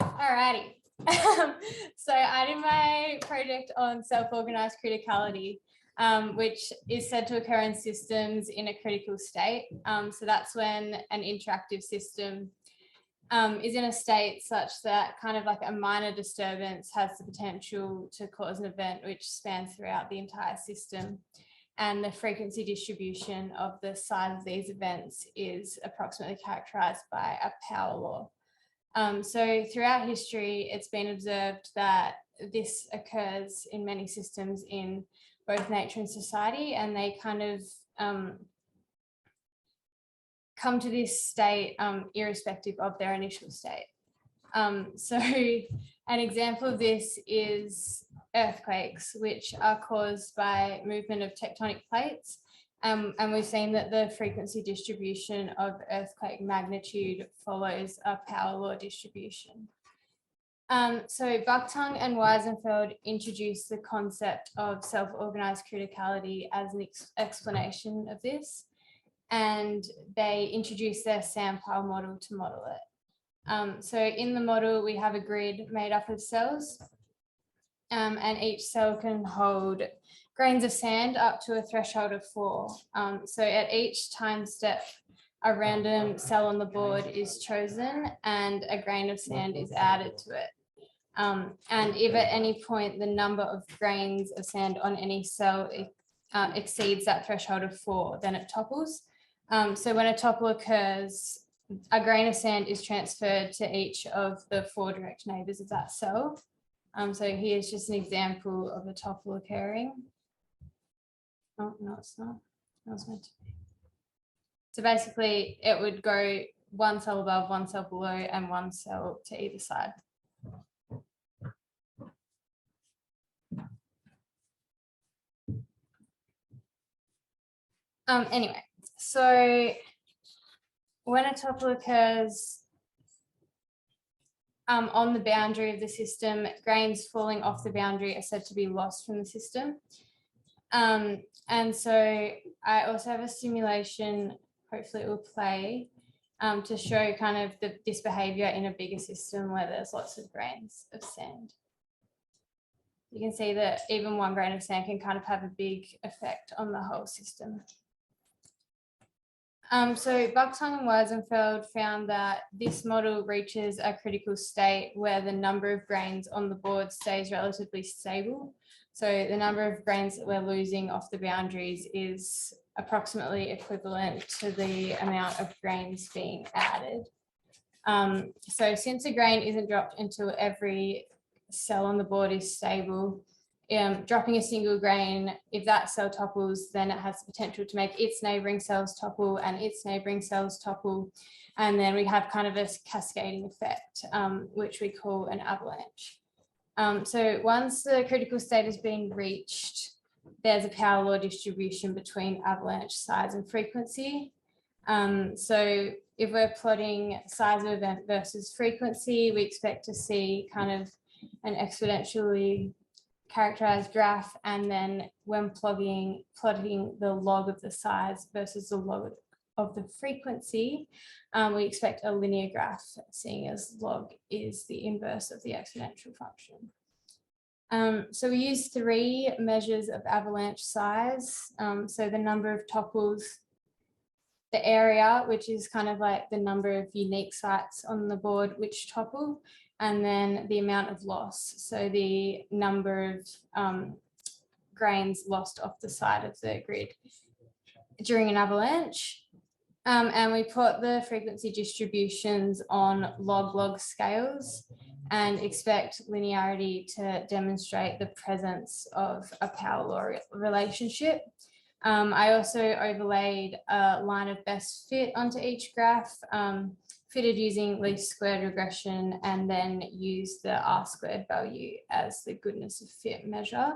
Alrighty. So I did my project on self-organized criticality, which is said to occur in systems in a critical state. So that's when an interactive system is in a state such that kind of like a minor disturbance has the potential to cause an event which spans throughout the entire system. And the frequency distribution of the size of these events is approximately characterized by a power law. So throughout history, it's been observed that this occurs in many systems in both nature and society, and they kind of come to this state irrespective of their initial state. So an example of this is earthquakes, which are caused by movement of tectonic plates. And we've seen that the frequency distribution of earthquake magnitude follows a power law distribution. So Bucktongue and Weisenfeld introduced the concept of self-organized criticality as an explanation of this, and they introduced their Sandpile model to model it. So in the model, we have a grid made up of cells, and each cell can hold grains of sand up to a threshold of 4. So at each time step, a random cell on the board is chosen and a grain of sand is added to it. And if at any point the number of grains of sand on any cell exceeds that threshold of 4, then it topples. So when a topple occurs, a grain of sand is transferred to each of the 4 direct neighbors of that cell. So here's just an example of a topple occurring. Oh, no, it's not. That was meant to be. So basically, it would go 1 cell above, 1 cell below, and 1 cell to either side. Anyway, so when a topple occurs on the boundary of the system, grains falling off the boundary are said to be lost from the system. And so I also have a simulation, hopefully it will play, to show kind of this behavior in a bigger system where there's lots of grains of sand. You can see that even 1 grain of sand can kind of have a big effect on the whole system. So Bucktongue and Weisenfeld found that this model reaches a critical state where the number of grains on the board stays relatively stable. So the number of grains that we're losing off the boundaries is approximately equivalent to the amount of grains being added. So since a grain isn't dropped until every cell on the board is stable, dropping a single grain, if that cell topples, then it has the potential to make its neighboring cells topple and its neighboring cells topple. And then we have kind of a cascading effect, which we call an avalanche. So once the critical state has been reached, there's a power law distribution between avalanche size and frequency. So if we're plotting size of event versus frequency, we expect to see kind of an exponentially characterized graph, and then when plotting the log of the size versus the log of the frequency, we expect a linear graph, seeing as log is the inverse of the exponential function. So we use 3 measures of avalanche size. So the number of topples, the area, which is kind of like the number of unique sites on the board which topple, and then the amount of loss, so the number of grains lost off the side of the grid during an avalanche. And we plot the frequency distributions on log-log scales and expect linearity to demonstrate the presence of a power law relationship. I also overlaid a line of best fit onto each graph, fitted using least squared regression, and then use the R squared value as the goodness of fit measure.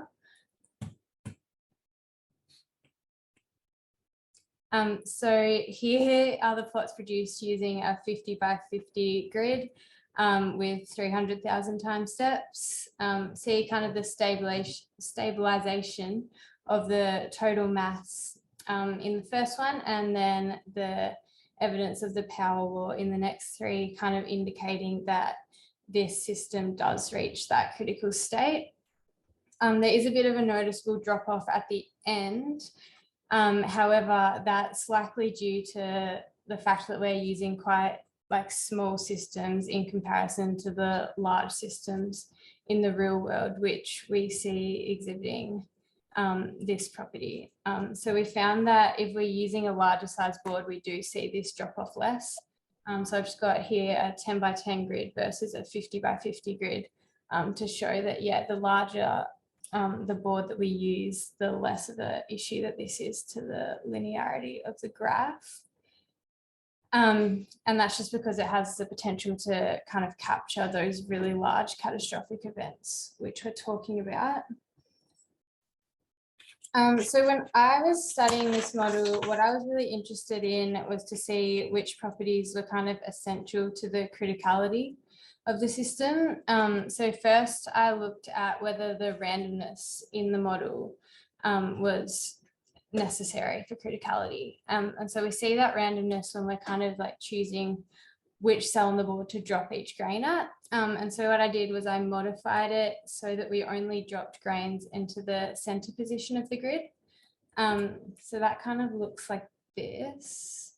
So here are the plots produced using a 50 by 50 grid with 300,000 time steps. See kind of the stabilization of the total mass in the first one, and then the evidence of the power law in the next 3, kind of indicating that this system does reach that critical state. There is a bit of a noticeable drop off at the end. However, that's likely due to the fact that we're using quite like small systems in comparison to the large systems in the real world, which we see exhibiting this property. So we found that if we're using a larger size board, we do see this drop off less. So I've just got here a 10 by 10 grid versus a 50 by 50 grid to show that, yeah, the larger the board that we use, the less of an issue that this is to the linearity of the graph. And that's just because it has the potential to kind of capture those really large catastrophic events, which we're talking about. So when I was studying this model, what I was really interested in was to see which properties were kind of essential to the criticality of the system. So first I looked at whether the randomness in the model was necessary for criticality. And so we see that randomness when we're kind of like choosing which cell on the board to drop each grain at. And so what I did was I modified it so that we only dropped grains into the center position of the grid. So that kind of looks like this.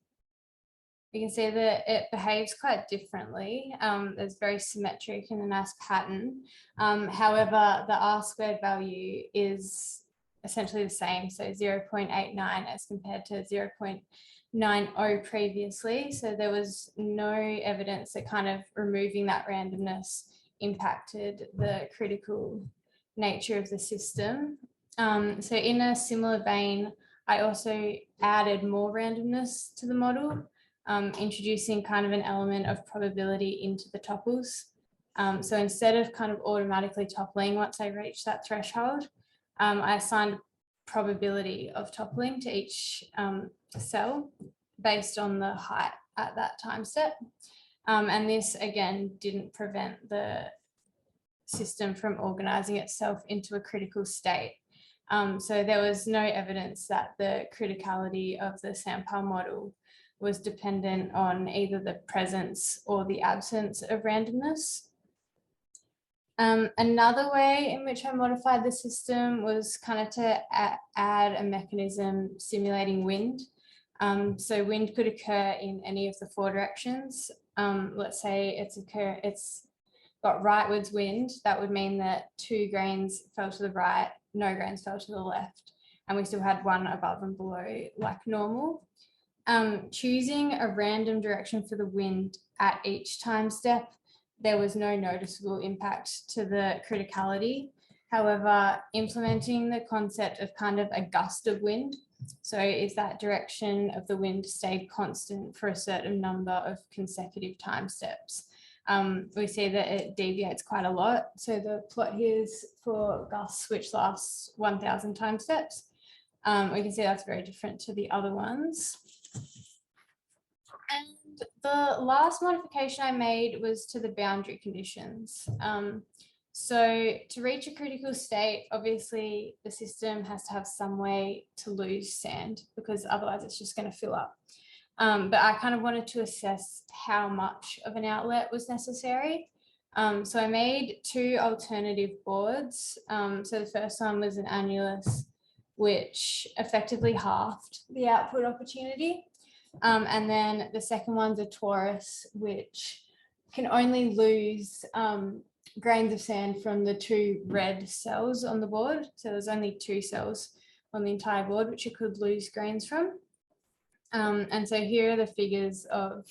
You can see that it behaves quite differently. There's very symmetric and a nice pattern. However, the R² value is essentially the same, so 0.89 as compared to 0.90 previously. So there was no evidence that kind of removing that randomness impacted the critical nature of the system. So in a similar vein, I also added more randomness to the model, introducing kind of an element of probability into the topples. So instead of kind of automatically toppling once I reach that threshold, I assigned probability of toppling to each cell based on the height at that time step. And this again didn't prevent the system from organizing itself into a critical state. So there was no evidence that the criticality of the Sandpile model was dependent on either the presence or the absence of randomness. Another way in which I modified the system was kind of to add a mechanism simulating wind. So wind could occur in any of the 4 directions. Let's say it's got rightwards wind. That would mean that 2 grains fell to the right, no grains fell to the left, and we still had 1 above and below like normal. Choosing a random direction for the wind at each time step, there was no noticeable impact to the criticality. However, implementing the concept of kind of a gust of wind, so if that direction of the wind stayed constant for a certain number of consecutive time steps, we see that it deviates quite a lot. So the plot here is for gusts which lasts 1,000 time steps. We can see that's very different to the other ones. And the last modification I made was to the boundary conditions. So to reach a critical state, obviously the system has to have some way to lose sand because otherwise it's just going to fill up. But I kind of wanted to assess how much of an outlet was necessary. So I made 2 alternative boards. So the first one was an annulus, which effectively halved the output opportunity. And then the second one's a torus, which can only lose grains of sand from the 2 red cells on the board. So there's only 2 cells on the entire board, which it could lose grains from. And so here are the figures of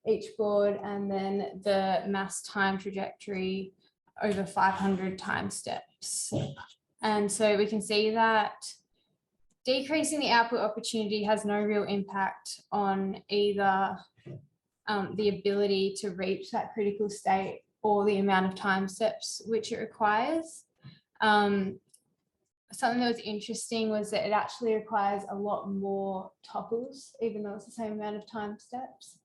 each board and then the mass time trajectory over 500 time steps. And so we can see that decreasing the output opportunity has no real impact on either the ability to reach that critical state or the amount of time steps which it requires. Something that was interesting was that it actually requires a lot more topples, even though it's the same amount of time steps.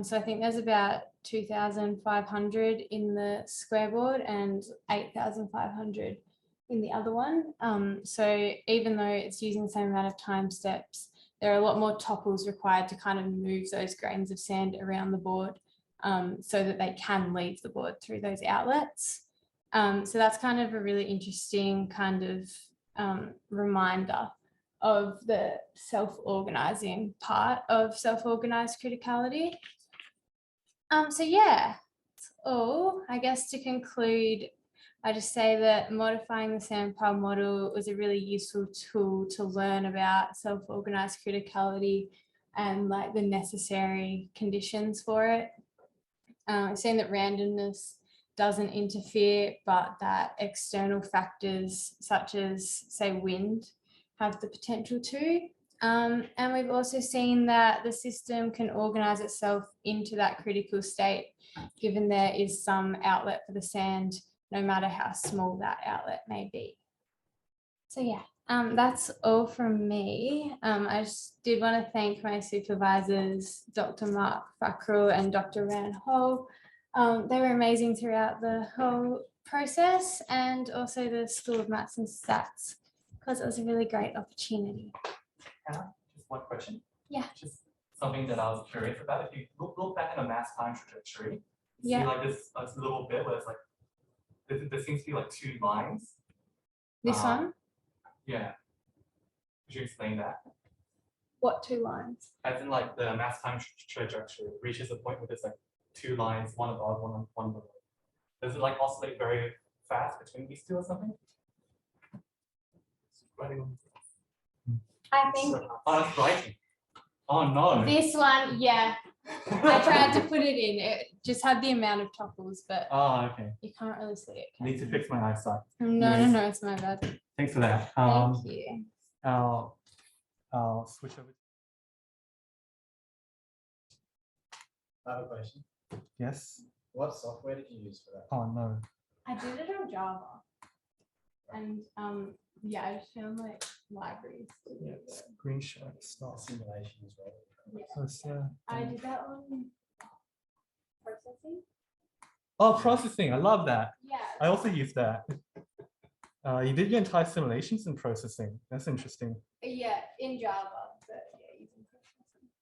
So I think there's about 2,500 in the square board and 8,500 in the other one. So even though it's using the same amount of time steps, there are a lot more topples required to kind of move those grains of sand around the board so that they can leave the board through those outlets. So that's kind of a really interesting kind of reminder of the self-organizing part of self-organized criticality. So yeah, that's all. I guess to conclude, I just say that modifying the Sandpile model was a really useful tool to learn about self-organized criticality and like the necessary conditions for it. I've seen that randomness doesn't interfere, but that external factors such as, say, wind have the potential to. And we've also seen that the system can organize itself into that critical state, given there is some outlet for the sand, no matter how small that outlet may be. So yeah, that's all from me. I just did want to thank my supervisors, Dr. Mark Fackrell and Dr. Ran Ho. They were amazing throughout the whole process, and also the School of Maths and Stats, because it was a really great opportunity. Hannah, just one question. Yeah. Just something that I was curious about. If you look back in a mass time trajectory, you Yeah. see like this little bit where it's like, there seems to be like 2 lines. This one? Yeah. Could you explain that? What 2 lines? As in like the mass time trajectory reaches a point where there's like 2 lines, one above, one below. Does it like oscillate very fast between these 2 or something? I think Oh, that's writing. Oh no. this one, yeah. I tried to put it in. It just had the amount of topples, but okay. you can't really see it. I need to fix my eyesight. No, it's my bad. Thanks for that. Thank you. I'll switch over. I have a question. Yes. What software did you use for that? Oh no. I did it on Java. And yeah, I just found like libraries. Yeah, screenshot stuff. Simulation as well. Yeah. I did that on processing. Oh, processing. I love that. Yeah. I also use that. You did your entire simulations in processing. That's interesting. Yeah, in Java.